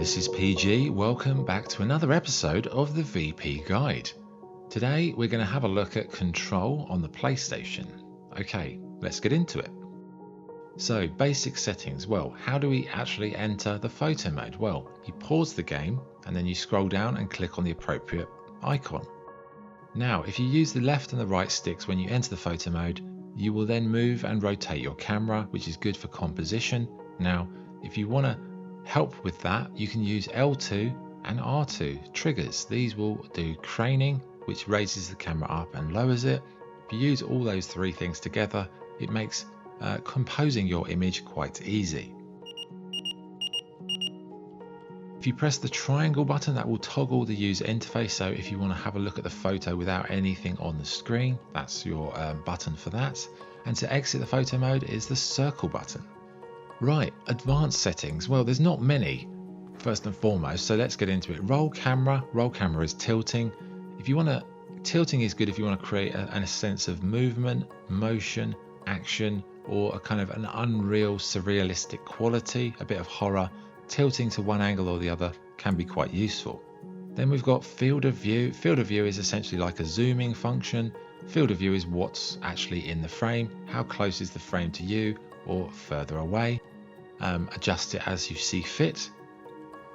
this is PG. Welcome back to another episode of the VP Guide. Today we're going to have a look at control on the PlayStation. Okay, let's get into it. So, basic settings. Well, how do we actually enter the photo mode? Well, you pause the game and then you scroll down and click on the appropriate icon. Now, if you use the left and the right sticks when you enter the photo mode, you will then move and rotate your camera, which is good for composition. Now, if you want to help with that, you can use L2 and R2 triggers. These will do craning, which raises the camera up and lowers it. If you use all those three things together, it makes composing your image quite easy. If you press the triangle button, that will toggle the user interface. So if you want to have a look at the photo without anything on the screen, that's your button for that. And to exit the photo mode is the circle button. Right, advanced settings. Well, there's not many, first and foremost, so let's get into it. Roll camera is tilting. Tilting is good if you want to create a sense of movement, motion, action, or a kind of an unreal, surrealistic quality, a bit of horror. Tilting to one angle or the other can be quite useful. Then we've got field of view. Field of view is essentially like a zooming function. Field of view is what's actually in the frame. How close is the frame to you or further away? Adjust it as you see fit.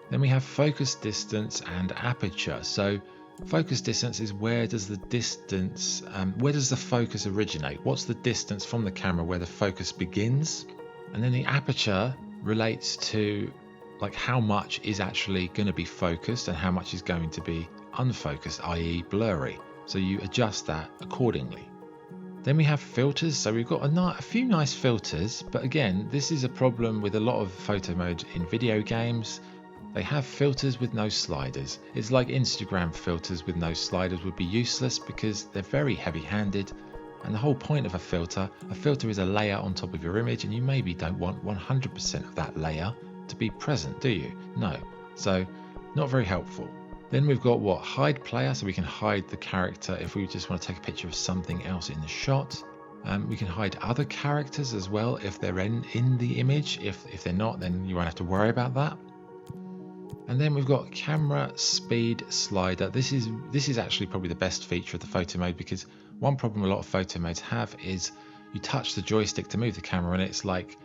Then we have focus distance and aperture. So focus distance is where does the focus originate? What's the distance from the camera where the focus begins? And then the aperture relates to like how much is actually going to be focused and how much is going to be unfocused, i.e. blurry. So you adjust that accordingly. Then we have filters. So we've got a few nice filters, but again, this is a problem with a lot of photo modes in video games. They have filters with no sliders. It's like Instagram filters with no sliders would be useless because they're very heavy-handed. And the whole point of a filter is a layer on top of your image, and you maybe don't want 100% of that layer to be present, do you? No. So not very helpful. Then we've got hide player, so we can hide the character if we just want to take a picture of something else in the shot. We can hide other characters as well if they're in the image. If they're not, then you won't have to worry about that. And then we've got camera speed slider. This is actually probably the best feature of the photo mode, because one problem a lot of photo modes have is you touch the joystick to move the camera and it's like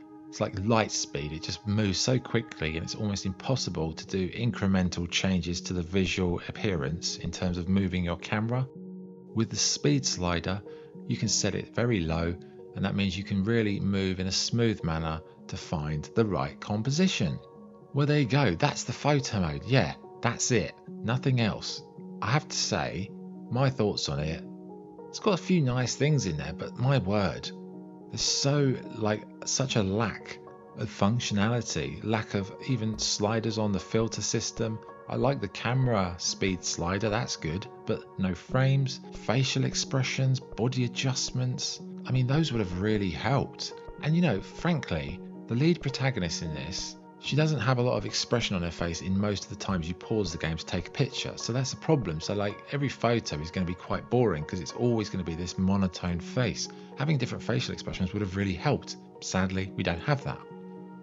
light speed. It just moves so quickly and it's almost impossible to do incremental changes to the visual appearance in terms of moving your camera. With the speed slider, you can set it very low, and that means you can really move in a smooth manner to find the right composition. Well, there you go. That's the photo mode. Yeah, that's it. Nothing else. I have to say, my thoughts on it, it's got a few nice things in there, but my word, there's such a lack of functionality, lack of even sliders on the filter system. I like the camera speed slider, that's good, but no frames, facial expressions, body adjustments. I mean, those would have really helped. And frankly, the lead protagonist in this, she doesn't have a lot of expression on her face in most of the times you pause the game to take a picture. So that's a problem. So every photo is going to be quite boring because it's always going to be this monotone face. Having different facial expressions would have really helped. Sadly, we don't have that.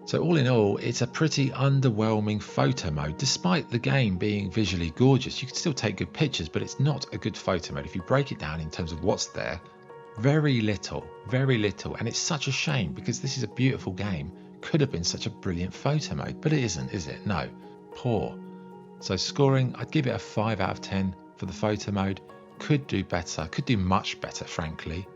So all in all, it's a pretty underwhelming photo mode. Despite the game being visually gorgeous, you can still take good pictures, but it's not a good photo mode. If you break it down in terms of what's there, very little. And it's such a shame because this is a beautiful game. Could have been such a brilliant photo mode, but it isn't, is it? No. Poor. So scoring, I'd give it a 5 out of 10 for the photo mode. Could do better, could do much better, frankly.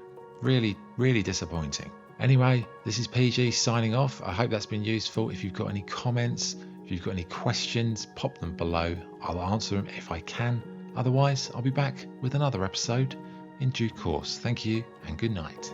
Really, really disappointing. Anyway, this is PG signing off. I hope that's been useful. If you've got any comments, if you've got any questions, pop them below. I'll answer them if I can. Otherwise, I'll be back with another episode in due course. Thank you and good night.